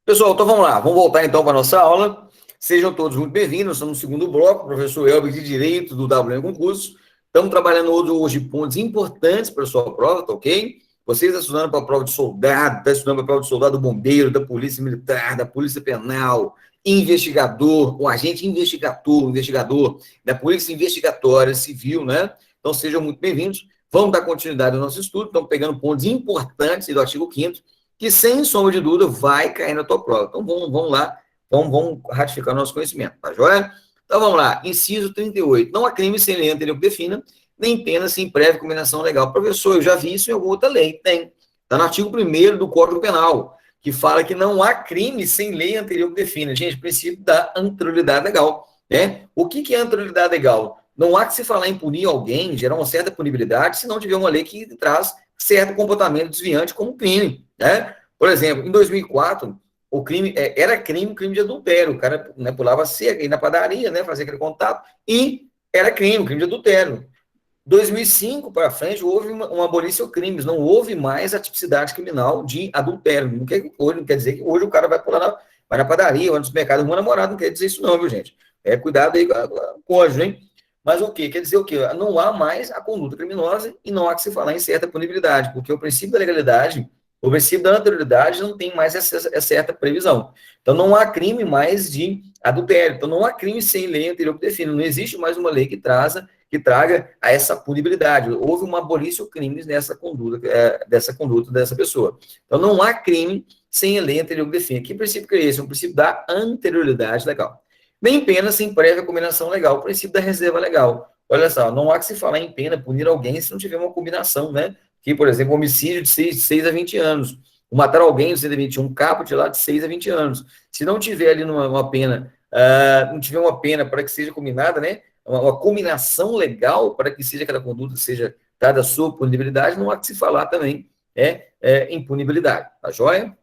Pessoal, então vamos lá, vamos voltar então para a nossa aula. Sejam todos muito bem-vindos, estamos no segundo bloco, professor Elber de Direito do WM Concursos. Estamos trabalhando hoje pontos importantes para a sua prova, tá ok? Vocês estão estudando para a prova de soldado, estão estudando para a prova de soldado bombeiro, da polícia militar, da polícia penal, investigador, um agente investigador, da polícia investigatória civil, né? Então sejam muito bem-vindos. Vamos dar continuidade ao nosso estudo, estamos pegando pontos importantes do artigo 5º, que, sem sombra de dúvida, vai cair na tua prova. Então, vamos lá, vamos ratificar nosso conhecimento, tá joia? Então, vamos lá. Inciso 38. Não há crime sem lei anterior que defina, nem pena sem prévia combinação legal. Professor, eu já vi isso em alguma outra lei. Tem. Está no artigo 1º do Código Penal, que fala que não há crime sem lei anterior que defina. Gente, princípio da anterioridade legal, né? O que é anterioridade legal? Não há que se falar em punir alguém, gerar uma certa punibilidade, se não tiver uma lei que traz certo comportamento desviante como crime, né? Por exemplo, em 2004, o crime era crime de adultério. O cara, né, pulava cerca, ia na padaria, né, fazia aquele contato, e era crime de adultério. 2005 para frente, houve uma abolição crimes, não houve mais a tipicidade criminal de adultério. Hoje não quer dizer que hoje o cara vai pular vai na padaria, vai no supermercado, uma namorada, não quer dizer isso não, viu, gente? Cuidado aí com a cônjuge, hein? Mas o quê? Quer dizer o quê? Não há mais a conduta criminosa e não há que se falar em certa punibilidade, porque o princípio da legalidade, o princípio da anterioridade não tem mais essa certa previsão. Então, não há crime mais de adultério. Então, não há crime sem lei anterior que defina. Não existe mais uma lei que traga a essa punibilidade. Houve uma abolição crimes nessa conduta, dessa conduta dessa pessoa. Então, não há crime sem a lei anterior que defina. Que princípio que é esse? É um princípio da anterioridade legal. Nem pena sem prévia combinação legal, o princípio da reserva legal. Olha só, não há que se falar em pena, punir alguém se não tiver uma combinação, né? Que, por exemplo, homicídio de 6 a 20 anos. Matar alguém de 121, caput lá de 6 a 20 anos. Se não tiver ali uma pena, não tiver uma pena para que seja combinada, né? Uma combinação legal para que seja aquela conduta seja dada a sua punibilidade, não há que se falar também em punibilidade. Tá joia?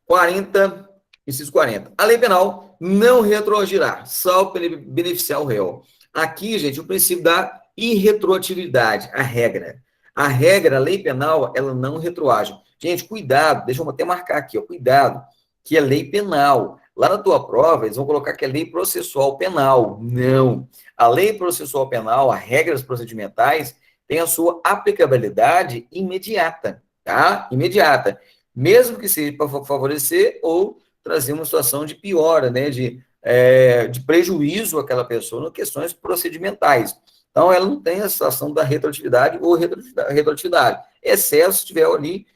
40. Inciso 40. A lei penal não retroagirá, salvo beneficiar o réu. Aqui, gente, o princípio da irretroatividade, a regra. A regra, a lei penal, ela não retroage. Gente, cuidado, deixa eu até marcar aqui, ó, cuidado, que é lei penal. Lá na tua prova, eles vão colocar que é lei processual penal. Não. A lei processual penal, as regras procedimentais, tem a sua aplicabilidade imediata, tá? Imediata. Mesmo que seja para favorecer ou trazer uma situação de piora, né, de prejuízo àquela pessoa em questões procedimentais. Então, ela não tem a situação da retroatividade ou retroatividade, excesso se estiver ali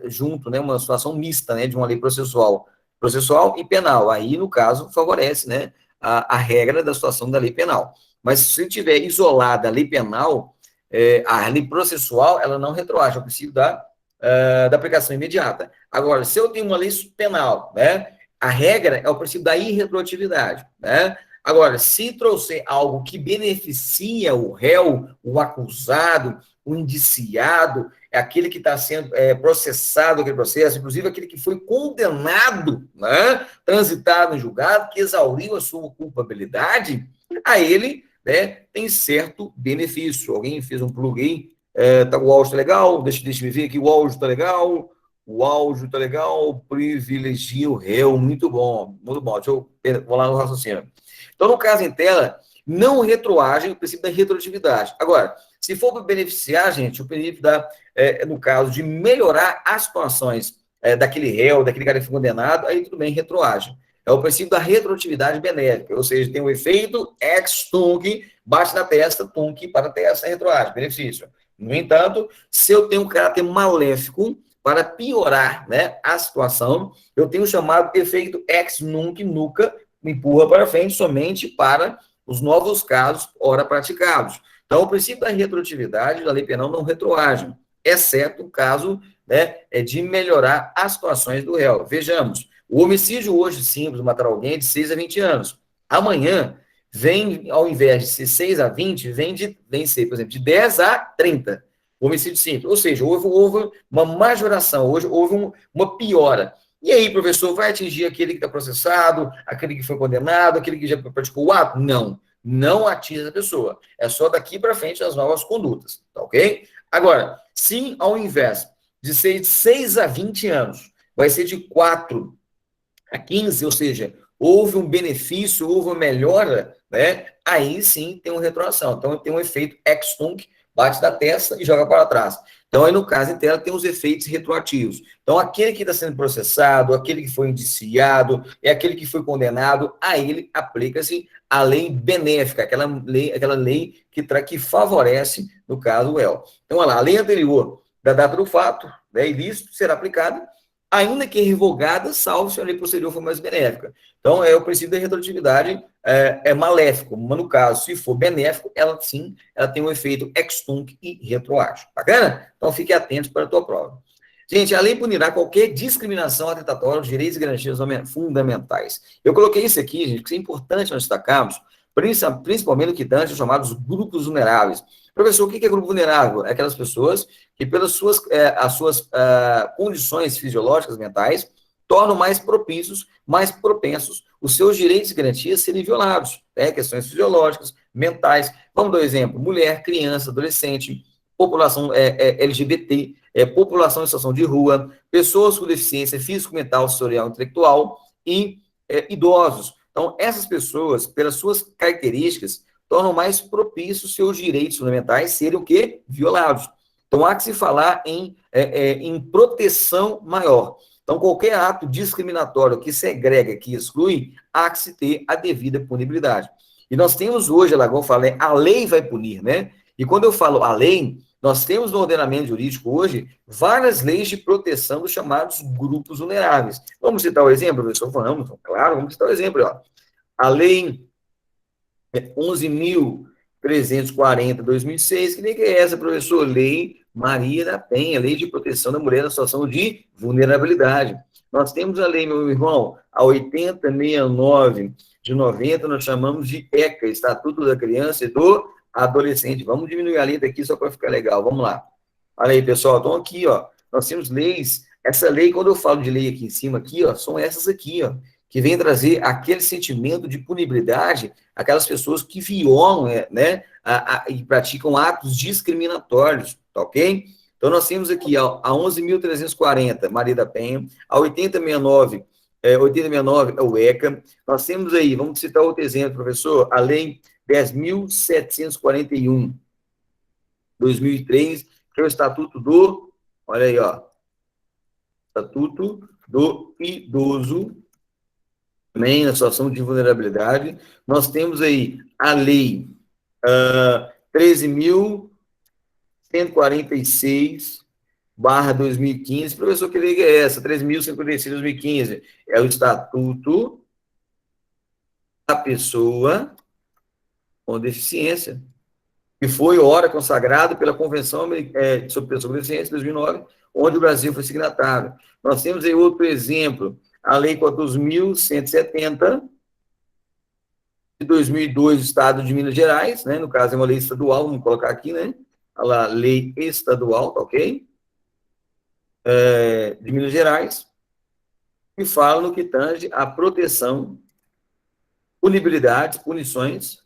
junto, né, uma situação mista, né, de uma lei processual e penal. Aí, no caso, favorece, né, a regra da situação da lei penal. Mas se tiver isolada a lei penal, a lei processual, ela não retroage, é o princípio da aplicação imediata. Agora, se eu tenho uma lei penal, né, a regra é o princípio da irretroatividade, né? Agora, se trouxer algo que beneficia o réu, o acusado, o indiciado, aquele que está sendo processado aquele processo, inclusive aquele que foi condenado, né, transitado em julgado, que exauriu a sua culpabilidade, a ele, né, tem certo benefício. Alguém fez um plug aí, o áudio está legal, deixa eu ver aqui, o áudio está legal, privilegia o réu, muito bom, vou lá no raciocínio. Então, no caso em tela, não retroagem o princípio da retroatividade. Agora, se for para beneficiar, gente, o princípio no caso de melhorar as situações daquele réu, daquele cara que foi condenado, aí tudo bem, retroage. É o princípio da retroatividade benéfica, ou seja, tem o efeito ex-tunc, bate na testa, tunc para a testa, retroage, benefício. No entanto, se eu tenho um caráter maléfico, para piorar, né, a situação, eu tenho o chamado efeito ex-nunc, nuca, me empurra para frente somente para os novos casos ora praticados. Então, o princípio da retroatividade da lei penal não retroage, exceto o caso, né, de melhorar as situações do réu. Vejamos, o homicídio hoje simples, matar alguém, é de 6 a 20 anos. Amanhã, vem, ao invés de ser 6 a 20, vem ser, por exemplo, de 10 a 30. Homicídio simples. Ou seja, houve uma majoração, hoje houve uma piora. E aí, professor, vai atingir aquele que está processado, aquele que foi condenado, aquele que já praticou o ato? Não. Não atinge a pessoa. É só daqui para frente as novas condutas. Tá ok? Agora, se ao invés de ser de 6 a 20 anos, vai ser de 4 a 15, ou seja, houve um benefício, houve uma melhora, né? Aí sim tem uma retroação. Então tem um efeito ex-tunc, bate da testa e joga para trás. Então, aí no caso em tela, tem os efeitos retroativos. Então, aquele que está sendo processado, aquele que foi indiciado, é aquele que foi condenado, a ele aplica-se a lei benéfica, aquela lei que favorece, no caso, o réu. Então, olha lá, a lei anterior da data do fato, né, ilícito, será aplicada, ainda que revogada, salvo se a lei posterior for mais benéfica. Então, o princípio da retroatividade é maléfico, mas no caso, se for benéfico, ela sim, ela tem um efeito ex-tunc e retroage. Bacana? Então, fique atento para a tua prova. Gente, a lei punirá qualquer discriminação atentatória aos direitos e garantias fundamentais. Eu coloquei isso aqui, gente, porque é importante nós destacarmos, principalmente no que tange aos chamados grupos vulneráveis. Professor, o que é grupo vulnerável? É aquelas pessoas que, pelas suas condições fisiológicas, mentais, tornam mais propícios, mais propensos os seus direitos e garantias serem violados. Né? Questões fisiológicas, mentais. Vamos dar um exemplo: mulher, criança, adolescente, população LGBT, população em situação de rua, pessoas com deficiência físico, mental, sensorial, intelectual e idosos. Então, essas pessoas, pelas suas características, tornam mais propícios seus direitos fundamentais serem o quê? Violados. Então, há que se falar em proteção maior. Então, qualquer ato discriminatório que segrega, que exclui, há que se ter a devida punibilidade. E nós temos hoje, igual eu falei, a lei vai punir, né? E quando eu falo a lei, nós temos no ordenamento jurídico hoje várias leis de proteção dos chamados grupos vulneráveis. Vamos citar o exemplo, professor? Vamos, claro, vamos citar o exemplo. Ó. A lei 11.340, 2006, que nem que é essa, professor? Lei Maria da Penha, Lei de Proteção da Mulher na Situação de Vulnerabilidade. Nós temos a lei, meu irmão, a 8069 de 90, nós chamamos de ECA, Estatuto da Criança e do Adolescente. Vamos diminuir a letra aqui só para ficar legal, vamos lá. Olha aí, pessoal, então aqui, ó, nós temos leis, essa lei, quando eu falo de lei aqui em cima, aqui, ó, são essas aqui, ó, que vem trazer aquele sentimento de punibilidade aquelas pessoas que violam, né, e praticam atos discriminatórios, tá ok? Então, nós temos aqui a 11.340, Maria da Penha, a 8069, 8069 é o ECA, nós temos aí, vamos citar outro exemplo, professor, a lei 10.741, 2003, que é o Estatuto do, olha aí, ó, Estatuto do Idoso, também na situação de vulnerabilidade. Nós temos aí a lei 13.146/2015. Professor, que lei é essa? 13.146/2015. É o Estatuto da Pessoa com Deficiência, que foi, ora, consagrado pela Convenção sobre Pessoas com Deficiência, de 2009, onde o Brasil foi signatário. Nós temos aí outro exemplo, a Lei 14.170, de 2002, do Estado de Minas Gerais, né? No caso, é uma lei estadual, vamos colocar aqui, né? Olha lá, lei estadual, tá ok? De Minas Gerais, que fala no que tange a proteção, punibilidades, punições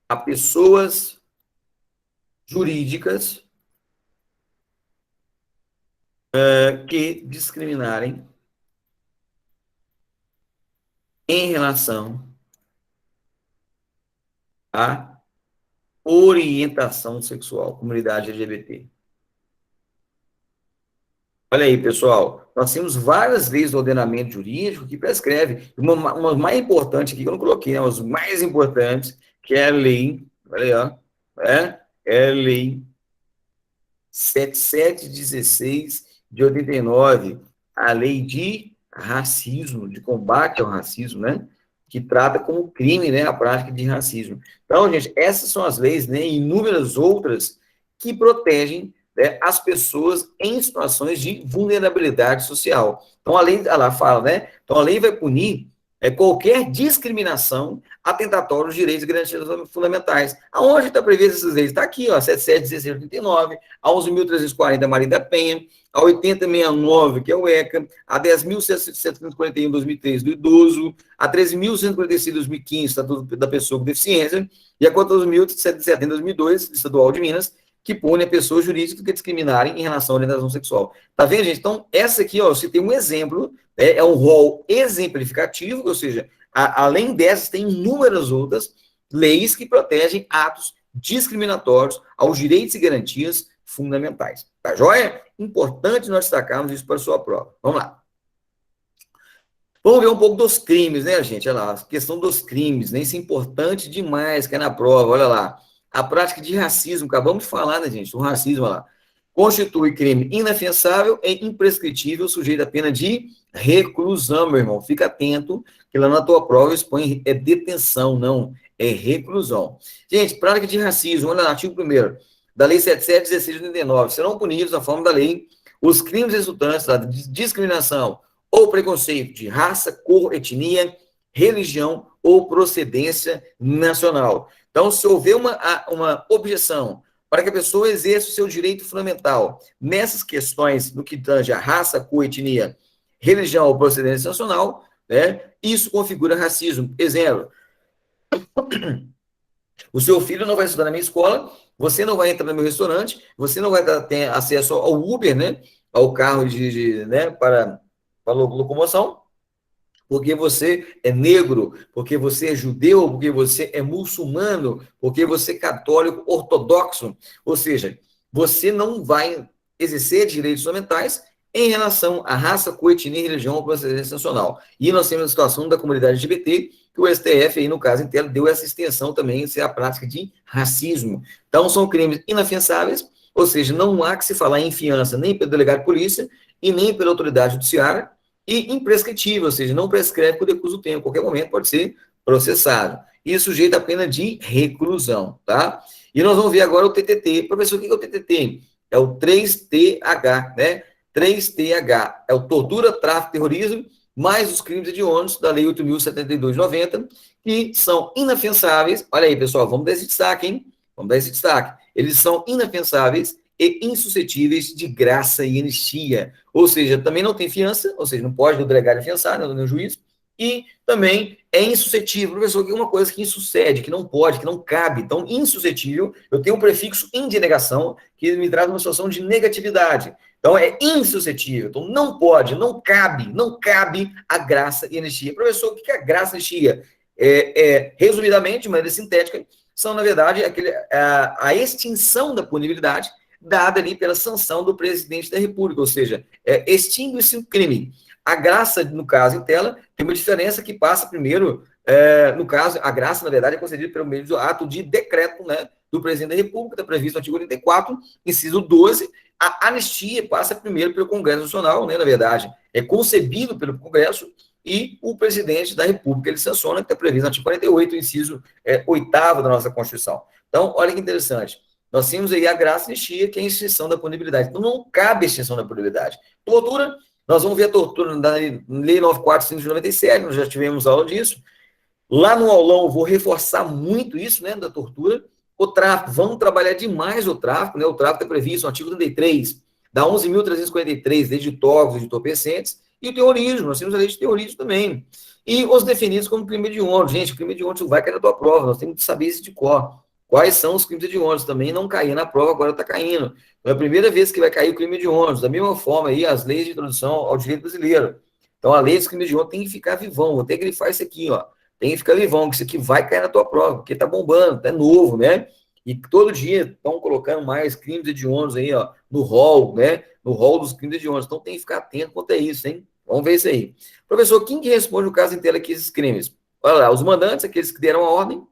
a pessoas jurídicas que discriminarem em relação à orientação sexual, comunidade LGBT. Olha aí, pessoal, nós temos várias leis do ordenamento jurídico que prescreve, uma mais importante aqui, que eu não coloquei, né, mas mais importantes, que é a lei, olha aí, ó, é a lei 7716 de 89, a lei de racismo, de combate ao racismo, né, que trata como crime, né, a prática de racismo. Então, gente, essas são as leis, né, e inúmeras outras que protegem, né, as pessoas em situações de vulnerabilidade social. Então, a lei, ela fala, né, então a lei vai punir qualquer discriminação atentatória aos direitos e garantias fundamentais. Aonde está previsto essas leis? Está aqui, ó, 771689, a 11.340, Maria da Penha, a 8069, que é o ECA, a 10.741, 2003, do idoso, a 13.146, 2015, Estatuto da Pessoa com Deficiência, e a 14.770, 2002, estadual de Minas, que pune a pessoas jurídicas que discriminarem em relação à orientação sexual. Tá vendo, gente? Então, essa aqui, ó, você tem um exemplo, é um rol exemplificativo, ou seja, além dessas, tem inúmeras outras leis que protegem atos discriminatórios aos direitos e garantias fundamentais. Tá joia? Importante nós destacarmos isso para a sua prova. Vamos lá. Vamos ver um pouco dos crimes, né, gente? Olha lá, a questão dos crimes, né? Isso é importante demais, que é na prova, olha lá. A prática de racismo, acabamos de falar, né, gente? O racismo, olha lá. Constitui crime inafiançável e imprescritível, sujeito a pena de reclusão, meu irmão. Fica atento, que lá na tua prova expõe é detenção, não, é reclusão. Gente, prática de racismo, olha lá, artigo 1º da Lei 77.1689, serão punidos, na forma da lei, os crimes resultantes da discriminação ou preconceito de raça, cor, etnia, religião ou procedência nacional. Então, se houver uma objeção para que a pessoa exerça o seu direito fundamental nessas questões no que tange a raça, cor, etnia, religião ou procedência nacional, né, isso configura racismo. Exemplo, o seu filho não vai estudar na minha escola, você não vai entrar no meu restaurante, você não vai ter acesso ao Uber, né, ao carro né, para locomoção, porque você é negro, porque você é judeu, porque você é muçulmano, porque você é católico ortodoxo. Ou seja, você não vai exercer direitos fundamentais em relação à raça, cor, etnia, religião ou procedência nacional. E nós temos a situação da comunidade LGBT, que o STF, aí, no caso inteiro, deu essa extensão também, a prática de racismo. Então, são crimes inafiançáveis, ou seja, não há que se falar em fiança nem pelo delegado de polícia e nem pela autoridade judiciária, e imprescritível, ou seja, não prescreve com o decurso do tempo, a qualquer momento pode ser processado. E sujeito a pena de reclusão, tá? E nós vamos ver agora o TTT. Professor, o que é o TTT? É o 3TH, né? 3TH, é o tortura, tráfico, terrorismo, mais os crimes hediondos da Lei 8.072/90, que são inafiançáveis. Olha aí, pessoal, vamos dar esse destaque, hein? Vamos dar esse destaque. Eles são inafiançáveis e insuscetíveis de graça e anistia. Ou seja, também não tem fiança, ou seja, não pode o delegado afiançar, não o juiz, e também é insuscetível. Professor, que é uma coisa que insucede, que não pode, que não cabe. Então, insuscetível, eu tenho um prefixo in de negação, que me traz uma situação de negatividade. Então, é insuscetível. Então, não pode, não cabe a graça e anistia. Professor, o que é a graça e anistia? Resumidamente, de maneira sintética, são, na verdade, a extinção da punibilidade dada ali pela sanção do presidente da República, ou seja, extingue-se o crime. A graça, no caso em tela, tem uma diferença que passa primeiro, no caso, a graça, na verdade, é concedida pelo meio do ato de decreto, né, do presidente da República, está previsto no artigo 84, inciso 12, a anistia passa primeiro pelo Congresso Nacional, né, na verdade, é concebido pelo Congresso, e o presidente da República, ele sanciona, que está previsto no artigo 48, inciso 8º da nossa Constituição. Então, olha que interessante. Nós temos aí a graça e anistia, que é a extinção da punibilidade. Então, não cabe a extinção da punibilidade. Tortura, nós vamos ver a tortura da Lei 9.497, nós já tivemos aula disso. Lá no aulão, eu vou reforçar muito isso, né, da tortura. O tráfico, vamos trabalhar demais o tráfico, né? O tráfico é previsto no artigo 33, da 11.343, lei de tóxicos, de entorpecentes, e o terrorismo, nós temos a lei de terrorismo também. E os definidos como crime hediondo. Gente, o crime hediondo vai cair na tua prova, nós temos que saber isso de cor. Quais são os crimes hediondos? Também não caía na prova, agora está caindo. É a primeira vez que vai cair o crime hediondo. Da mesma forma, aí, as leis de introdução ao direito brasileiro. Então, a lei dos crimes hediondos tem que ficar vivão. Vou até grifar isso aqui, ó. Tem que ficar vivão, que isso aqui vai cair na tua prova, porque está bombando, é novo, né? E todo dia estão colocando mais crimes hediondos aí, ó, no rol, né? No rol dos crimes hediondos. Então, tem que ficar atento quanto a isso, hein? Vamos ver isso aí. Professor, quem que responde no caso inteiro aqui esses crimes? Olha lá, os mandantes, aqueles que deram a ordem,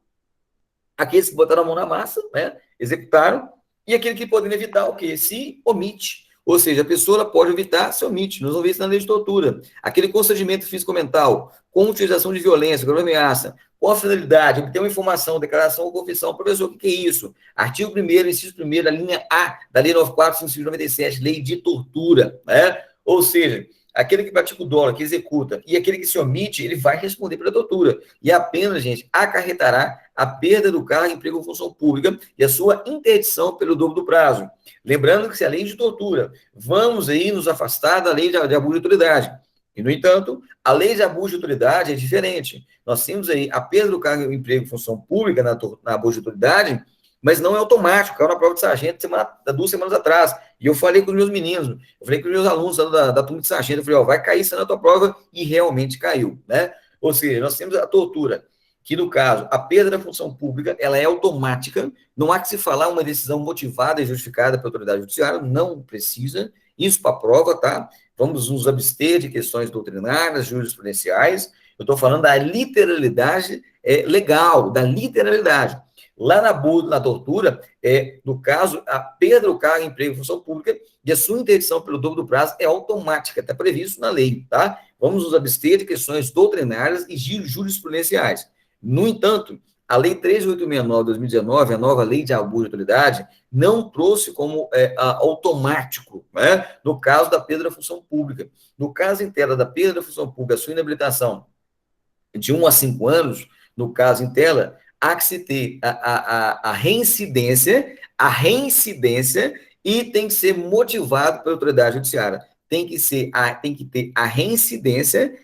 aqueles que botaram a mão na massa, né, executaram, e aquele que podem evitar o quê? Se omite. Ou seja, a pessoa pode evitar, se omite. Nós vamos ver isso na lei de tortura. Aquele constrangimento físico-mental, com utilização de violência, grave ameaça, com a finalidade, obter uma informação, declaração ou confissão. Professor, o que é isso? Artigo 1º, inciso 1º, da linha A, da Lei 9.497, lei de tortura, né? Ou seja, aquele que pratica o dolo, que executa, e aquele que se omite, ele vai responder pela tortura. E a pena, gente, acarretará a perda do cargo, emprego ou função pública e a sua interdição pelo dobro do prazo. Lembrando que se a lei de tortura, vamos aí nos afastar da lei de abuso de autoridade. E, no entanto, a lei de abuso de autoridade é diferente. Nós temos aí a perda do cargo, emprego e função pública na abuso de autoridade mas não é automático, caiu na prova de sargento há 2 semanas atrás, e eu falei com os meus meninos, eu falei com os meus alunos da turma de sargento, eu falei, ó, vai cair isso na tua prova, e realmente caiu, né? Ou seja, nós temos a tortura, que no caso, a perda da função pública, ela é automática, não há que se falar uma decisão motivada e justificada pela autoridade judiciária, não precisa, isso para a prova, tá? Vamos nos abster de questões doutrinárias, jurisprudenciais, eu estou falando da literalidade legal, da literalidade. Lá na tortura, no caso, a perda do cargo, emprego, função pública e a sua interdição pelo dobro do prazo é automática, está previsto na lei, tá? Vamos nos abster de questões doutrinárias e jurisprudenciais. No entanto, a Lei 13.869 de 2019, a nova Lei de Abuso de Autoridade, não trouxe como automático, né? No caso da perda da função pública. No caso inteiro da perda da função pública, a sua inabilitação de 1 a 5 anos, no caso em tela, há que se ter a reincidência, e tem que ser motivado pela autoridade judiciária. Tem que ter a reincidência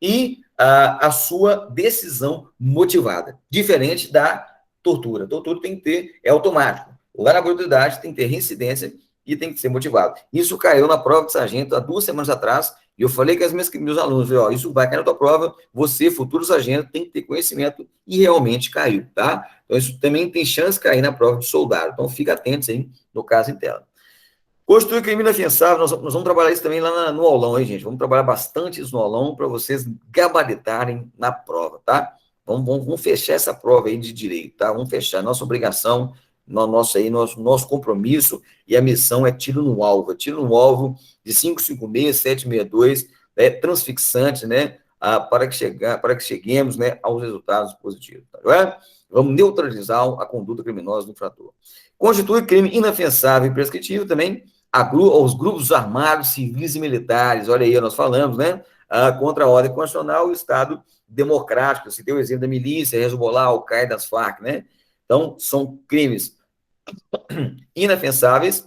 e a sua decisão motivada, diferente da tortura. Tortura tem que ter, é automático. Lá na brutalidade tem que ter reincidência e tem que ser motivado. Isso caiu na prova de sargento há 2 semanas atrás, e eu falei com meus alunos, ó, isso vai cair na tua prova, você, futuro sargento, tem que ter conhecimento, e realmente caiu, tá? Então, isso também tem chance de cair na prova de soldado, então fica atentos aí, no caso em tela. Constitui crime inafiançável, nós vamos trabalhar isso também lá no aulão, hein, gente? Vamos trabalhar bastante isso no aulão para vocês gabaritarem na prova, tá? Vamos fechar essa prova aí de direito, tá? Vamos fechar. Nossa obrigação, nosso compromisso e a missão é tiro no alvo. Tiro no alvo de 556, 762, transfixante, né? Para que cheguemos, né, aos resultados positivos, tá? Vamos neutralizar a conduta criminosa do infrator. Constitui crime inafiançável e prescritível também aos grupos armados, civis e militares. Olha aí, nós falamos, né? Contra a ordem constitucional e o Estado democrático. Eu citei o exemplo da milícia, Hezbollah, Al-Qaeda, as Farc, né? Então, são crimes inafiançáveis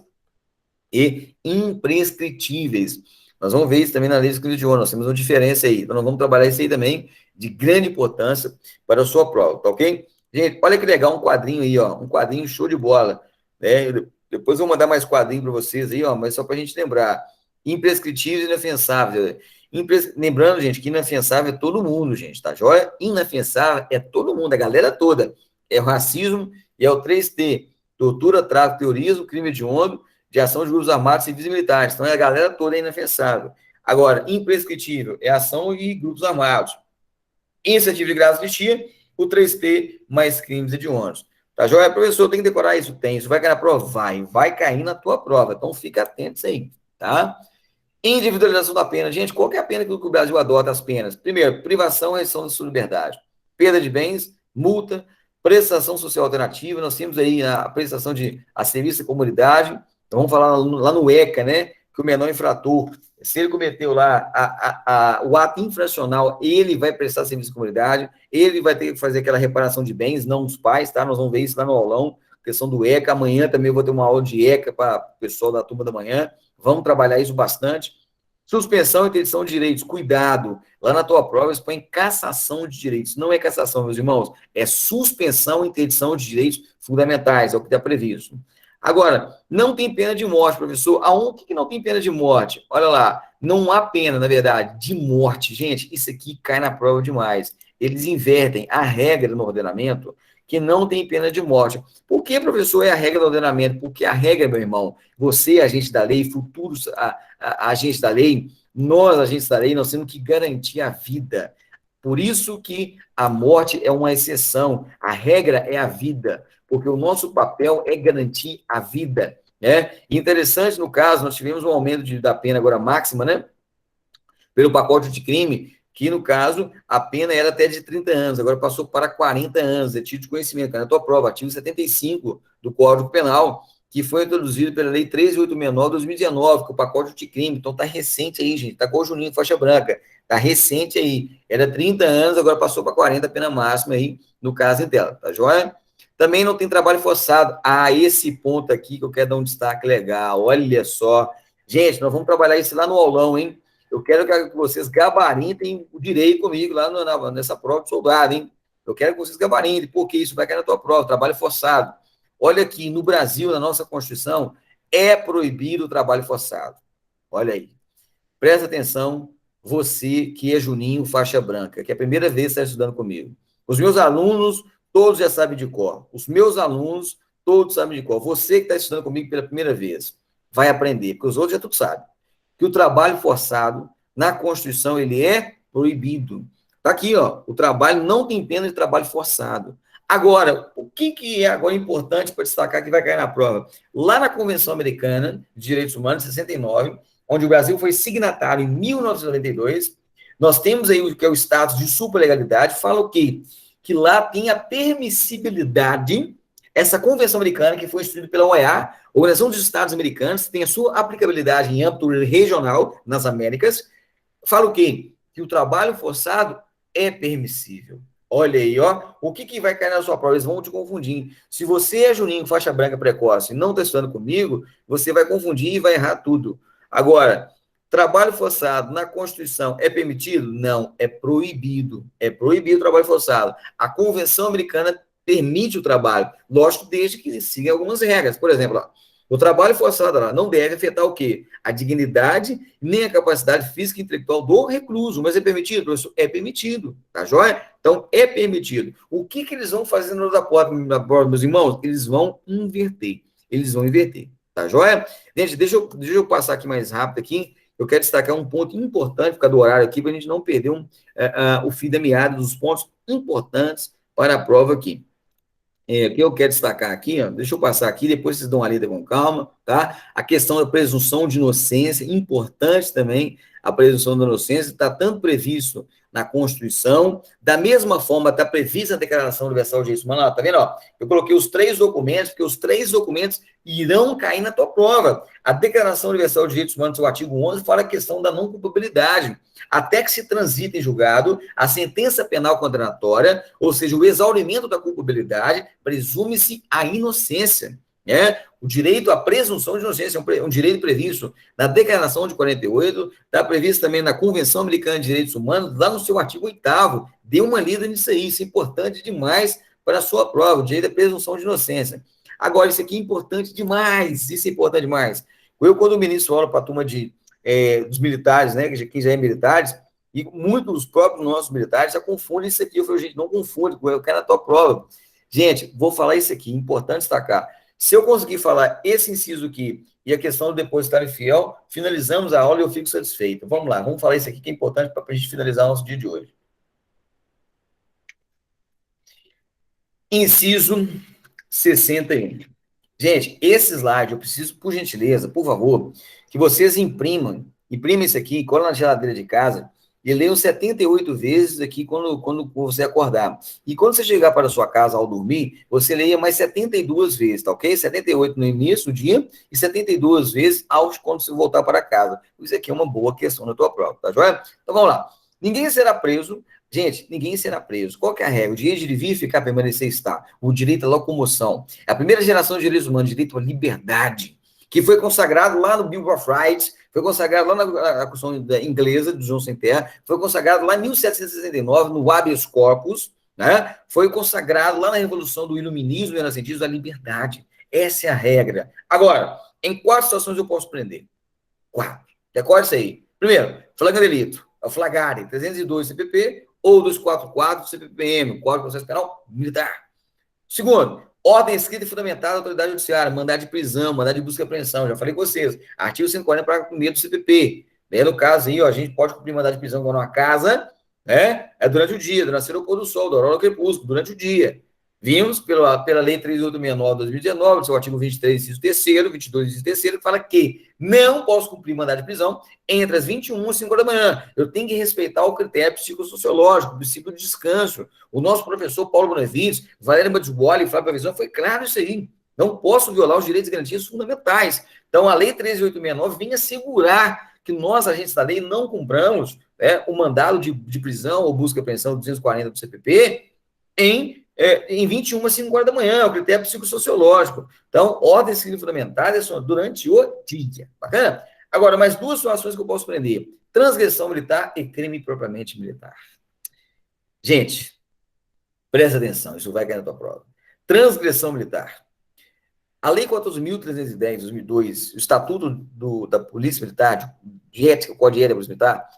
e imprescritíveis. Nós vamos ver isso também na lei de crime de honra, nós temos uma diferença aí. Então, nós vamos trabalhar isso aí também, de grande importância para a sua prova, tá ok? Gente, olha que legal, um quadrinho aí, ó, um quadrinho show de bola, né? Depois eu vou mandar mais quadrinho para vocês aí, ó, mas só para a gente lembrar. Imprescritíveis e inafiançáveis. Lembrando, gente, que inafiançável é todo mundo, gente, tá joia? Inafiançável é todo mundo, a galera toda. É o racismo e é o 3T. Tortura, tráfico, terrorismo, crime hediondo, de ação de grupos armados, civis e militares. Então, é a galera toda inafiançável. Agora, imprescritível é ação de grupos armados. Iniciativa de graça anistia, o 3T mais crimes hediondos. Tá joia? Professor, tem que decorar isso? Tem. Isso vai cair na prova? Vai cair na tua prova. Então, fica atento aí, tá? Individualização da pena. Gente, qual que é a pena que o Brasil adota as penas? Primeiro, privação e restrição da sua liberdade. Perda de bens, multa, prestação social alternativa. Nós temos aí a prestação a serviço da comunidade. Então, vamos falar lá no ECA, né? Que o menor infrator, se ele cometeu lá o ato infracional, ele vai prestar serviço à comunidade, ele vai ter que fazer aquela reparação de bens, não os pais, tá? Nós vamos ver isso lá no aulão, questão do ECA. Amanhã também eu vou ter uma aula de ECA para o pessoal da turma da manhã. Vamos trabalhar isso bastante. Suspensão e interdição de direitos. Cuidado. Lá na tua prova, eles põem cassação de direitos. Não é cassação, meus irmãos. É suspensão e interdição de direitos fundamentais. É o que está previsto. Agora, não tem pena de morte, professor. Aonde que não tem pena de morte? Olha lá. Não há pena, na verdade, de morte. Gente, isso aqui cai na prova demais. Eles invertem a regra no ordenamento que não tem pena de morte. Por que, professor, é a regra do ordenamento? Porque a regra, meu irmão, você, agente da lei, futuros agentes da lei, nós, agentes da lei, nós temos que garantir a vida. Por isso que a morte é uma exceção, a regra é a vida, porque o nosso papel é garantir a vida, né? Interessante, no caso, nós tivemos um aumento da pena agora máxima, né? Pelo pacote de crime, que, no caso, a pena era até de 30 anos, agora passou para 40 anos, é título de conhecimento, na tua prova, artigo 75 do Código Penal, que foi introduzido pela Lei 13.869 de 2019, que é o pacote de crime, então tá recente aí, gente, tá com o Juninho faixa branca, tá recente aí, era 30 anos, agora passou para 40, a pena máxima aí, no caso em tela, tá joia? Também não tem trabalho forçado, esse ponto aqui que eu quero dar um destaque legal, olha só, gente, nós vamos trabalhar isso lá no aulão, hein? Eu quero que vocês gabaritem o direito comigo lá nessa prova de soldado, hein? Eu quero que vocês gabarintem, porque isso vai cair na tua prova, trabalho forçado. Olha aqui, no Brasil, na nossa Constituição, é proibido o trabalho forçado. Olha aí. Presta atenção, você que é Juninho, faixa branca, que é a primeira vez que está estudando comigo. Os meus alunos, todos já sabem de cor. Os meus alunos, todos sabem de cor. Você que está estudando comigo pela primeira vez, vai aprender, porque os outros já tudo sabem. Que o trabalho forçado, na Constituição, ele é proibido. Está aqui, ó, o trabalho não tem pena de trabalho forçado. Agora, o que é agora importante para destacar que vai cair na prova? Lá na Convenção Americana de Direitos Humanos, 69, onde o Brasil foi signatário em 1992, nós temos aí o que é o status de superlegalidade, fala o quê? Que lá tem a permissibilidade, essa convenção americana que foi instituída pela OEA, Organização dos Estados Americanos, tem a sua aplicabilidade em âmbito regional nas Américas, fala o quê? Que o trabalho forçado é permissível. Olha aí, ó, o que vai cair na sua prova? Eles vão te confundir. Se você é Juninho, faixa branca precoce, e não está estudando comigo, você vai confundir e vai errar tudo. Agora, trabalho forçado na Constituição é permitido? Não, é proibido. É proibido o trabalho forçado. A Convenção Americana permite o trabalho, lógico, desde que siga algumas regras. Por exemplo, ó, o trabalho forçado lá não deve afetar o quê? A dignidade nem a capacidade física e intelectual do recluso. Mas é permitido, professor? É permitido, tá joia? Então, é permitido. O que eles vão fazer na porta, meus irmãos? Eles vão inverter. Eles vão inverter, tá joia? Gente, deixa eu passar aqui mais rápido aqui. Eu quero destacar um ponto importante, por causa do horário aqui, para a gente não perder o fio da meada dos pontos importantes para a prova aqui. O que eu quero destacar aqui, ó, deixa eu passar aqui, depois vocês dão uma lida com calma, tá? A questão da presunção de inocência, importante também, a presunção de inocência, está tanto previsto na Constituição, da mesma forma está prevista na Declaração Universal de Direitos Humanos, tá vendo? Ó, eu coloquei os 3 documentos, porque os 3 documentos irão cair na tua prova. A Declaração Universal de Direitos Humanos, seu artigo 11, fala a questão da não culpabilidade. Até que se transita em julgado a sentença penal condenatória, ou seja, o exaurimento da culpabilidade, presume-se a inocência. Né? O direito à presunção de inocência é um direito previsto na Declaração de 48, está previsto também na Convenção Americana de Direitos Humanos, lá no seu artigo 8º. Dê uma lida nisso aí, isso é importante demais para a sua prova, o direito à presunção de inocência. Agora, isso aqui é importante demais, isso é importante demais. Eu, quando o ministro fala para a turma dos militares, né, que já é militares, e muitos dos próprios nossos militares já confundem isso aqui. Eu falei, gente, não confunde, eu quero a tua prova. Gente, vou falar isso aqui, importante destacar. Se eu conseguir falar esse inciso aqui e a questão do depositário fiel, finalizamos a aula e eu fico satisfeito. Vamos lá, vamos falar isso aqui que é importante para a gente finalizar o nosso dia de hoje. Inciso 61. Gente, esse slide eu preciso, por gentileza, por favor, que vocês imprimam isso aqui, cola na geladeira de casa e leiam 78 vezes aqui quando você acordar. E quando você chegar para a sua casa ao dormir, você leia mais 72 vezes, tá ok? 78 no início do dia e 72 vezes quando você voltar para casa. Isso aqui é uma boa questão da tua prova, tá joia? Então vamos lá. Ninguém será preso. Gente, ninguém será preso. Qual que é a regra? O direito de vir, ficar, permanecer, estar. O direito à locomoção. É a primeira geração de direitos humanos, direito à liberdade, que foi consagrado lá no Bill of Rights, foi consagrado lá na Constituição inglesa, do João Sem Terra, foi consagrado lá em 1769, no habeas corpus, né? Foi consagrado lá na Revolução do Iluminismo e Renascentismo, da liberdade. Essa é a regra. Agora, em 4 situações eu posso prender. 4. Recorda isso aí. Primeiro, flagrante delito. É o flagrante, 302 CPP ou 244 CPPM, Código de Processo Penal Militar. Segundo, ordem escrita e fundamentada da autoridade judiciária, mandado de prisão, mandado de busca e apreensão. Já falei com vocês. Artigo 140, parágrafo 1º do CPP. No caso aí, ó, a gente pode cumprir mandado de prisão numa casa, né? É durante o dia, do nascer ao pôr do sol, do aurora ao crepúsculo, durante o dia. Vimos pela Lei 3.869 de 2019, seu artigo 23, inciso 3º, 22, inciso 3º, que fala que não posso cumprir mandado de prisão entre as 21 e 5 da manhã. Eu tenho que respeitar o critério psicossociológico, o princípio de descanso. O nosso professor Paulo Bonavides, Valéria Madibuoli e Flávio Pavizão foi claro isso aí. Não posso violar os direitos e garantias fundamentais. Então, a Lei 13.869 vinha assegurar que nós, agentes da lei, não cumpramos o mandado de prisão ou busca e apreensão 240 do CPP em 21 às 5 horas da manhã, é o critério psicossociológico. Então, ordens civis fundamentais durante o dia. Bacana? Agora, mais 2 situações que eu posso prender: transgressão militar e crime propriamente militar. Gente, Presta atenção, isso vai cair na tua prova. Transgressão militar. A Lei 14.310, de 2002, o Estatuto da Polícia Militar, de ética, o Código de Ética da Polícia Militar,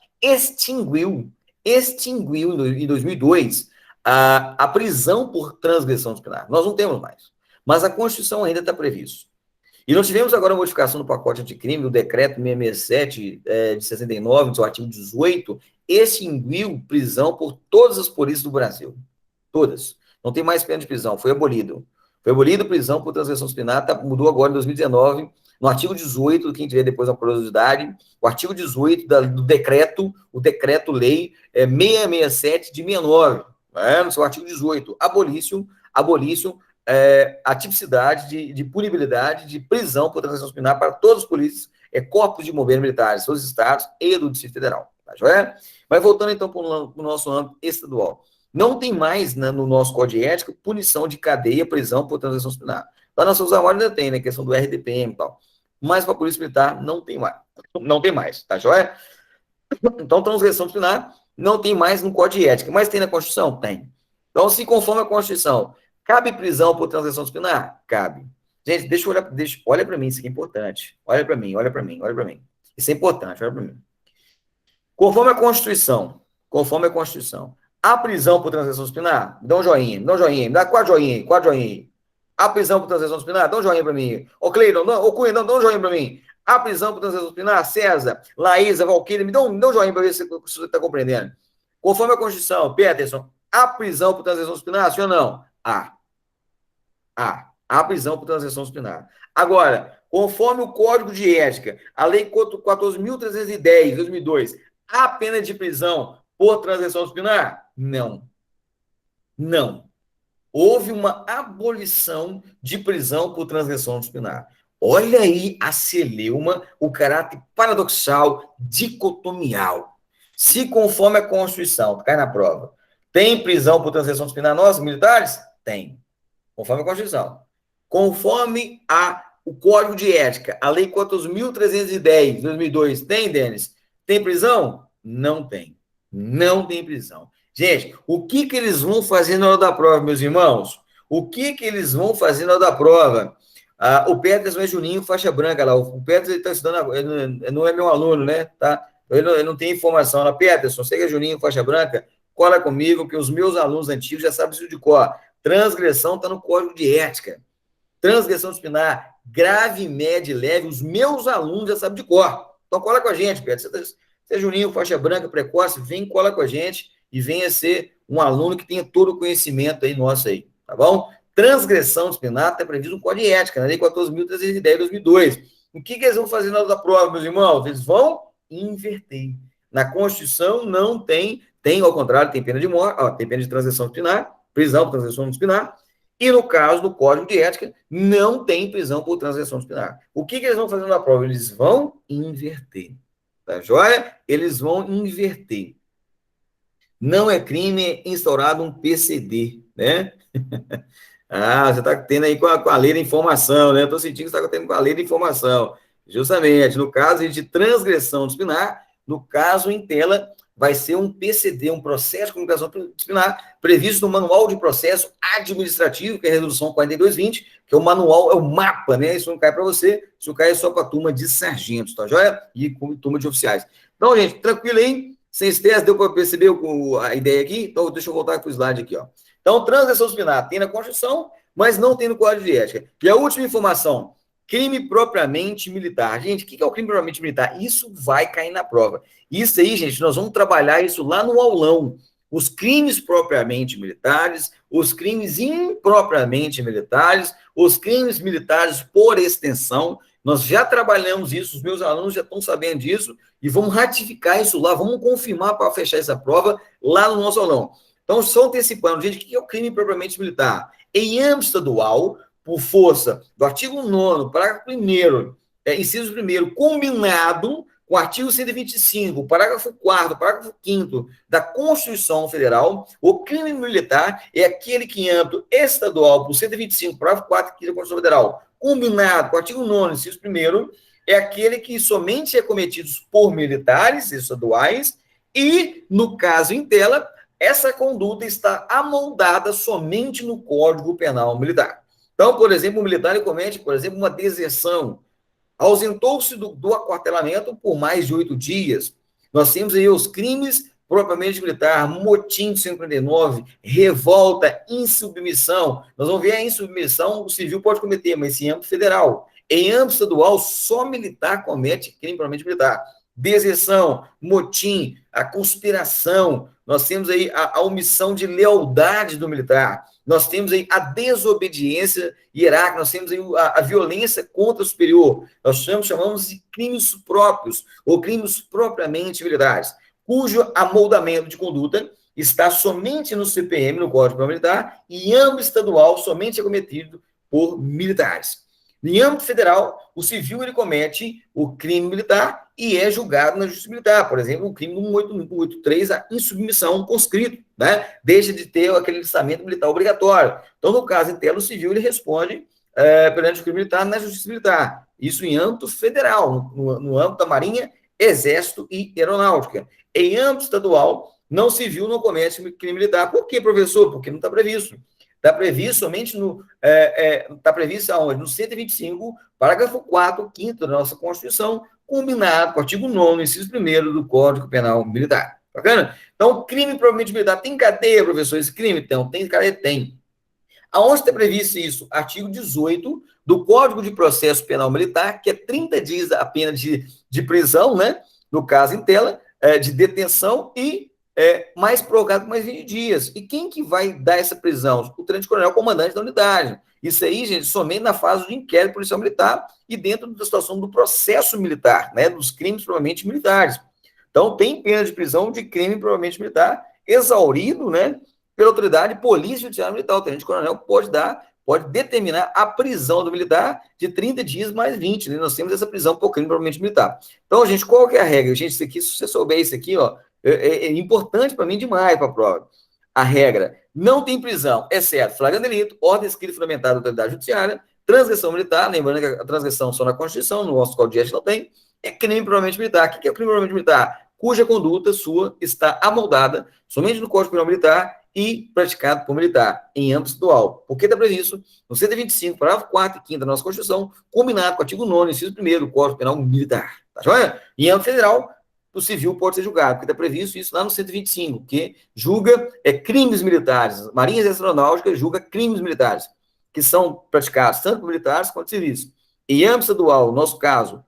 extinguiu em 2002 a prisão por transgressão disciplinar. Nós não temos mais. Mas a Constituição ainda está previsto. E nós tivemos agora a modificação do pacote anticrime, do decreto 667 de 69, do artigo 18, extinguiu prisão por todas as polícias do Brasil. Todas. Não tem mais pena de prisão, foi abolido. Foi abolido prisão por transgressão disciplinar, mudou agora em 2019, no artigo 18, quem tiver depois uma curiosidade, o artigo 18 do decreto, o decreto-lei 667 de 69, no seu artigo 18, abolício a tipicidade de punibilidade de prisão por transgressão disciplinar para todos os polícias, corpos de bombeiros militares, dos estados e do Distrito Federal. Tá, joia? Mas voltando então para o nosso âmbito estadual. Não tem mais, né, no nosso Código de Ética, punição de cadeia, prisão por transgressão disciplinar. Lá na Souza Amora ainda tem, né, questão do RDPM e tal. Mas para a Polícia Militar não tem mais. Não tem mais, tá joia? Então, transgressão disciplinar não tem mais no Código de Ética. Mas tem na Constituição? Tem. Então, se conforme a Constituição, cabe prisão por transgressão disciplinar? Cabe. Gente, olha para mim, isso aqui é importante. Olha para mim. Isso é importante, olha para mim. Conforme a Constituição, a prisão por transgressão disciplinar, dá um joinha, me dá 4 joinhas. A prisão por transgressão disciplinar, dá um joinha para mim. Ô Cleiton, ô Cunha, dá um joinha para mim. A prisão por transgressão disciplinar, César, Laísa, Valquíria, me dá um joinha para ver se você está compreendendo. Conforme a Constituição, Peterson, a prisão por transgressão disciplinar, sim ou não? A prisão por transgressão disciplinar. Agora, conforme o Código de Ética, a Lei 14.310, de 2002, há pena de prisão por transgressão disciplinar? Não. Houve uma abolição de prisão por transgressão disciplinar. Olha aí a celeuma, o caráter paradoxal, dicotomial. Se conforme a Constituição, cai na prova, tem prisão por transgressão disciplinar nós, militares? Tem. Conforme a Constituição. Conforme o Código de Ética, a Lei 14.310, de 2002, tem, Denis? Tem prisão? Não tem. Não tem prisão. Gente, o que eles vão fazer na hora da prova, meus irmãos? O que eles vão fazer na hora da prova? O Peterson é Juninho, faixa branca lá. O Peterson está estudando, ele não é meu aluno, né? Tá? Ele não tem informação. Lá, Peterson, você que é Juninho, faixa branca, cola comigo, porque os meus alunos antigos já sabem isso de cor. Transgressão está no Código de Ética. Transgressão disciplinar, grave, média e leve, os meus alunos já sabem de cor. Então cola com a gente, Peterson. Você é Juninho, faixa branca, precoce, vem, cola com a gente e venha ser um aluno que tenha todo o conhecimento aí nosso aí, tá bom? Transgressão disciplinar está previsto no Código de Ética, na Lei 14.310 de 2002. O que eles vão fazer na hora da prova, meus irmãos? Eles vão inverter. Na Constituição não tem, ao contrário, tem pena de morte, tem pena de transgressão disciplinar, prisão por transgressão disciplinar, e no caso do Código de Ética, não tem prisão por transgressão disciplinar. O que eles vão fazer na prova? Eles vão inverter. Tá joia? Eles vão inverter. Não é crime instaurado um PCD, né? Você está tendo aí com a lei da informação, né? Estou sentindo que você está tendo com a lei da informação. Justamente, no caso de transgressão disciplinar, no caso em tela, vai ser um PCD, um processo de comunicação disciplinar, previsto no Manual de Processo Administrativo, que é a Resolução 4220, que é o manual, é o mapa, né? Isso não cai para você, isso cai só para a turma de sargentos, tá joia? E com turma de oficiais. Então, gente, tranquilo aí? Sem estresse, deu para perceber a ideia aqui? Então, deixa eu voltar para o slide aqui, ó. Então, transgressão disciplinar tem na Constituição, mas não tem no Código de Ética. E a última informação, crime propriamente militar. Gente, o que é o crime propriamente militar? Isso vai cair na prova. Isso aí, gente, nós vamos trabalhar isso lá no aulão. Os crimes propriamente militares, os crimes impropriamente militares, os crimes militares por extensão. Nós já trabalhamos isso, os meus alunos já estão sabendo disso, e vamos ratificar isso lá, vamos confirmar para fechar essa prova lá no nosso aulão. Então, só antecipando, gente, o que é o crime propriamente militar? Em âmbito estadual, por força do artigo 9º, parágrafo 1º, inciso 1º, combinado com o artigo 125, parágrafo 4º, parágrafo 5º da Constituição Federal, o crime militar é aquele que, em âmbito estadual, por 125, parágrafo 4º da Constituição Federal, combinado com o artigo 9º, inciso 1º, é aquele que somente é cometido por militares estaduais e, no caso em tela, essa conduta está amoldada somente no Código Penal Militar. Então, por exemplo, o militar ele comete, por exemplo, uma deserção, ausentou-se do aquartelamento por mais de 8 dias. Nós temos aí os crimes propriamente militar, motim de 149, revolta, insubmissão. Nós vamos ver a insubmissão, o civil pode cometer, mas em âmbito federal. Em âmbito estadual, só militar comete crime propriamente militar. Deserção, motim, a conspiração, nós temos aí a omissão de lealdade do militar, nós temos aí a desobediência hierárquica, nós temos aí a violência contra o superior, nós chamamos de crimes próprios, ou crimes propriamente militares, cujo amoldamento de conduta está somente no CPM, no Código Penal Militar, e em âmbito estadual somente é cometido por militares. Em âmbito federal, o civil ele comete o crime militar e é julgado na justiça militar. Por exemplo, o crime 183, a insubmissão conscrito, né? Deixa de ter aquele listamento militar obrigatório. Então, no caso interno, o civil ele responde perante o crime militar na justiça militar. Isso em âmbito federal, no âmbito da Marinha, Exército e Aeronáutica. Em âmbito estadual, não civil não comete crime militar. Por quê, professor? Porque não está previsto. Está previsto somente está previsto aonde? No 125, parágrafo 4º, 5º da nossa Constituição, combinado com o artigo 9º, inciso 1º do Código Penal Militar. Bacana? Então, crime propriamente militar, tem cadeia, professor, esse crime? Então, tem cadeia? Tem. Aonde está previsto isso? Artigo 18 do Código de Processo Penal Militar, que é 30 dias a pena de prisão, né? No caso em tela, de detenção e mais prorrogado por mais 20 dias. E quem que vai dar essa prisão? O tenente-coronel, comandante da unidade. Isso aí, gente, somente na fase de inquérito policial militar e dentro da situação do processo militar, né, dos crimes provavelmente militares. Então, tem pena de prisão de crime provavelmente militar exaurido, né, pela autoridade polícia judiciária militar. O tenente-coronel pode determinar a prisão do militar de 30 dias mais 20, né? Nós temos essa prisão por crime provavelmente militar. Então, gente, qual que é a regra? Gente, isso aqui, se você souber isso aqui, ó, é importante para mim demais para a prova. A regra, não tem prisão, exceto flagrante delito, ordem escrita fundamentada da autoridade judiciária, transgressão militar, lembrando que a transgressão só na Constituição, no nosso Código de Ética não tem, é crime propriamente militar. O que é crime propriamente militar? Cuja conduta sua está amoldada somente no Código Penal Militar e praticado por militar, em âmbito estadual. Porque está previsto no 125, parágrafo 4º e 5º da nossa Constituição, combinado com o artigo 9º, inciso 1º do Código Penal Militar. Tá joia? Em âmbito federal, o civil pode ser julgado, porque está previsto isso lá no 125, que julga crimes militares. Marinha e Aeronáutica julga crimes militares, que são praticados tanto por militares quanto civis. Em âmbito estadual, no nosso caso,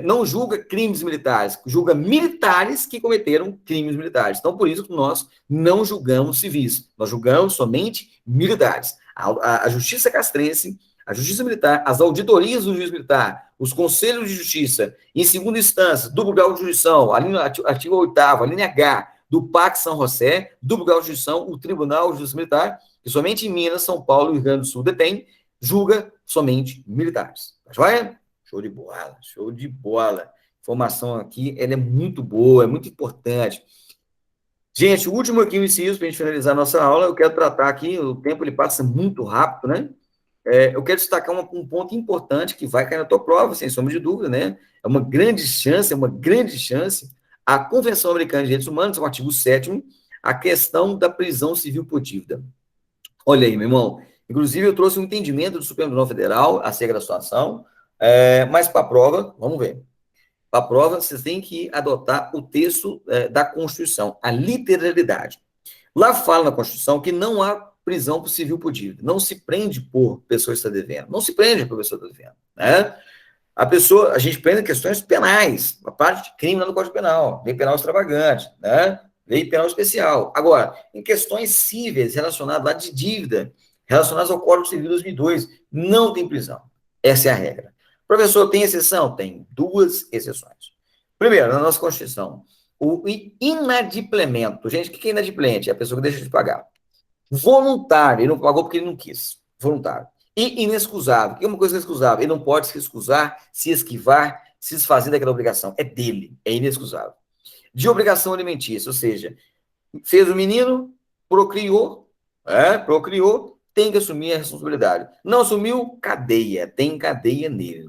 não julga crimes militares, julga militares que cometeram crimes militares. Então, por isso que nós não julgamos civis, nós julgamos somente militares. A Justiça Castrense, a Justiça Militar, as auditorias do juiz militar, os conselhos de justiça, em segunda instância, duplo grau de jurisdição, artigo 8º, a linha H, do PAC São José, duplo grau de jurisdição, o Tribunal de Justiça Militar, que somente em Minas, São Paulo e Rio Grande do Sul detém, julga somente militares. Tá joia? Show de bola, show de bola. Informação aqui, ela é muito boa, é muito importante. Gente, o último aqui, o inciso, para a gente finalizar a nossa aula, eu quero tratar aqui, o tempo ele passa muito rápido, né? Eu quero destacar um ponto importante que vai cair na tua prova, sem sombra de dúvida, né? É uma grande chance, a Convenção Americana de Direitos Humanos, no artigo 7º, a questão da prisão civil por dívida. Olha aí, meu irmão, inclusive eu trouxe um entendimento do Supremo Tribunal Federal acerca da situação, mas para a prova, vamos ver. Para a prova, vocês têm que adotar o texto da Constituição, a literalidade. Lá fala na Constituição que não há prisão por civil por dívida. Não se prende por pessoa que está devendo. Não se prende por pessoa que está devendo. Né? A gente prende questões penais, a parte de crime lá no Código Penal, lei penal extravagante, né? Lei penal especial. Agora, em questões cíveis relacionadas lá de dívida, relacionadas ao Código Civil de 2002, não tem prisão. Essa é a regra. Professor, tem exceção? Tem 2 exceções. Primeiro, na nossa Constituição, o inadimplemento. Gente, o que é inadimplente? É a pessoa que deixa de pagar. Voluntário, ele não pagou porque ele não quis. Voluntário. E inexcusável. O que é uma coisa inexcusável? Ele não pode se excusar, se esquivar, se desfazer daquela obrigação. É dele, é inexcusável. De obrigação alimentícia, ou seja, fez o menino, procriou, tem que assumir a responsabilidade. Não assumiu, cadeia, tem cadeia nele.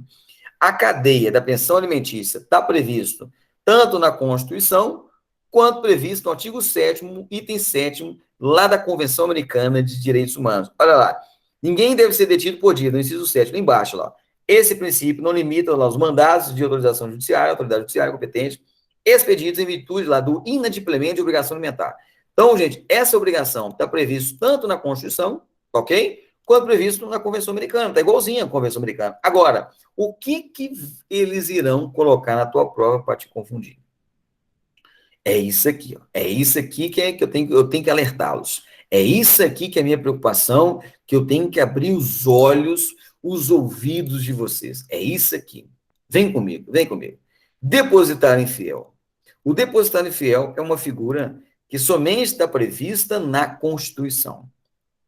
A cadeia da pensão alimentícia está previsto tanto na Constituição quanto previsto no artigo 7º, item 7º, lá da Convenção Americana de Direitos Humanos. Olha lá. Ninguém deve ser detido por dia, no inciso 7º, lá embaixo, lá. Esse princípio não limita lá, os mandados de autorização judiciária, autoridade judiciária competente, expedidos em virtude lá do inadimplemento de obrigação alimentar. Então, gente, essa obrigação está prevista tanto na Constituição, ok? Quanto previsto na Convenção Americana. Está igualzinho à Convenção Americana. Agora, o que eles irão colocar na tua prova para te confundir? É isso aqui, ó. É isso aqui que eu tenho que alertá-los. É isso aqui que é a minha preocupação, que eu tenho que abrir os olhos, os ouvidos de vocês. É isso aqui. Vem comigo, vem comigo. Depositário infiel. O depositário infiel é uma figura que somente está prevista na Constituição.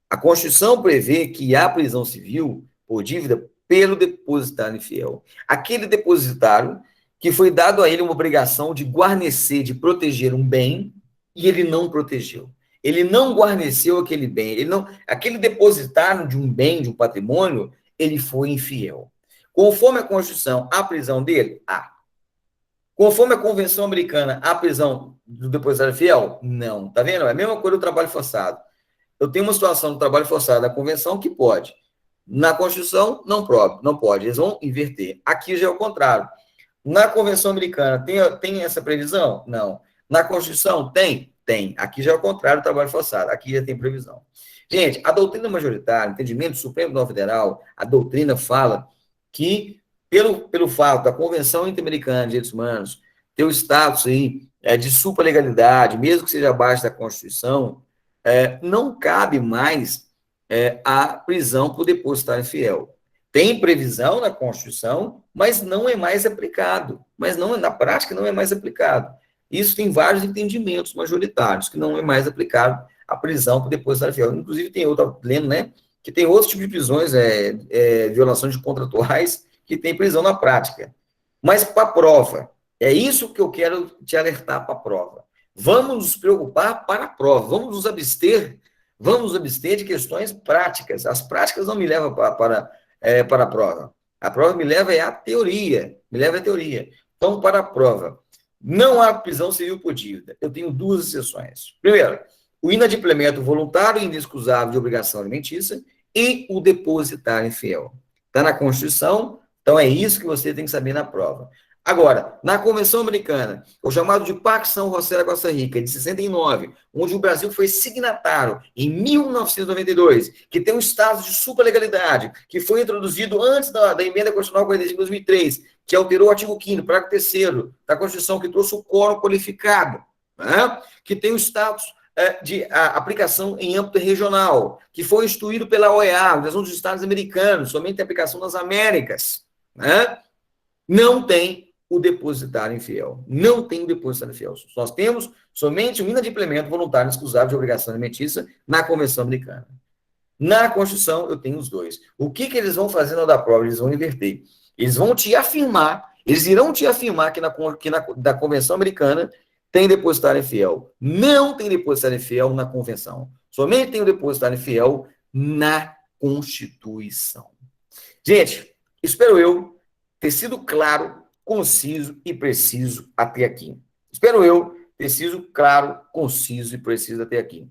A Constituição prevê que há prisão civil por dívida pelo depositário infiel. Aquele depositário que foi dado a ele uma obrigação de guarnecer, de proteger um bem, e ele não protegeu. Ele não guarneceu aquele bem. Aquele depositário de um bem, de um patrimônio, ele foi infiel. Conforme a Constituição, a prisão dele? Há. Conforme a Convenção Americana, a prisão do depositário infiel? Não. Tá vendo? É a mesma coisa do trabalho forçado. Eu tenho uma situação do trabalho forçado da Convenção que pode. Na Constituição, não pode. Eles vão inverter. Aqui já é o contrário. Na Convenção Americana, tem essa previsão? Não. Na Constituição, tem? Tem. Aqui já é o contrário do trabalho forçado. Aqui já tem previsão. Gente, a doutrina majoritária, entendimento do Supremo Tribunal Federal, a doutrina fala que, pelo fato da Convenção Interamericana de Direitos Humanos ter o status aí, de supralegalidade, mesmo que seja abaixo da Constituição, não cabe mais a prisão por depositário infiel. Tem previsão na Constituição, mas não é mais aplicado. Na prática, não é mais aplicado. Isso tem vários entendimentos majoritários, que não é mais aplicado a prisão por depositário infiel. Inclusive, eu estava lendo, né, que tem outros tipos de prisões, violações de contratuais, que tem prisão na prática. Mas para a prova, é isso que eu quero te alertar para a prova. Vamos nos preocupar para a prova, vamos nos abster de questões práticas. As práticas não me levam para a prova. A prova me leva à teoria, Então, para a prova, não há prisão civil por dívida. Eu tenho duas exceções. Primeiro, o inadimplemento voluntário e inexcusável de obrigação alimentícia e o depositário infiel. Está na Constituição, então é isso que você tem que saber na prova. Agora, na Convenção Americana, o chamado de Pacto São José da Costa Rica, de 69, onde o Brasil foi signatário em 1992, que tem um status de supralegalidade, que foi introduzido antes da Emenda Constitucional 45 de 2003, que alterou o artigo 5º, parágrafo 3º da Constituição, que trouxe o quórum qualificado, né? Que tem o status de aplicação em âmbito regional, que foi instituído pela OEA, Organização dos Estados Americanos, somente a aplicação nas Américas, né? Não tem o depositário infiel. Não tem o depositário infiel. Nós temos somente o inadimplemento voluntário excusável de obrigação alimentícia na Convenção Americana. Na Constituição, eu tenho os dois. O que eles vão fazer na da prova? Eles vão inverter. Eles vão te afirmar, eles irão te afirmar que da Convenção Americana tem depositário infiel. Não tem depositário infiel na Convenção. Somente tem o depositário infiel na Constituição. Gente, espero eu ter sido claro, conciso e preciso até aqui. Espero eu ter sido claro, conciso e preciso até aqui.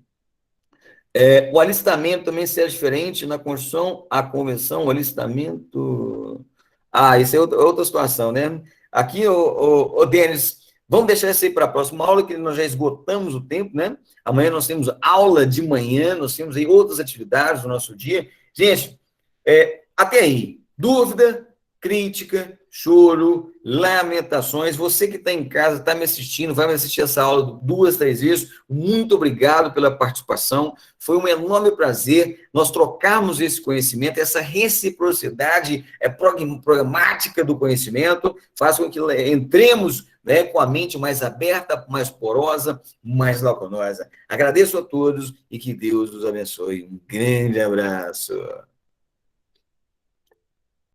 O alistamento também será diferente na Constituição, a Convenção, o alistamento... isso é outra situação, né? Aqui, Denis, vamos deixar isso aí para a próxima aula, que nós já esgotamos o tempo, né? Amanhã nós temos aula de manhã, nós temos aí outras atividades no nosso dia. Gente, até aí, dúvida, crítica, choro, lamentações. Você que está em casa, está me assistindo, vai me assistir essa aula 2, 3 vezes. Muito obrigado pela participação. Foi um enorme prazer nós trocarmos esse conhecimento, essa reciprocidade programática do conhecimento, faz com que entremos, né, com a mente mais aberta, mais porosa, mais lacunosa. Agradeço a todos e que Deus os abençoe. Um grande abraço.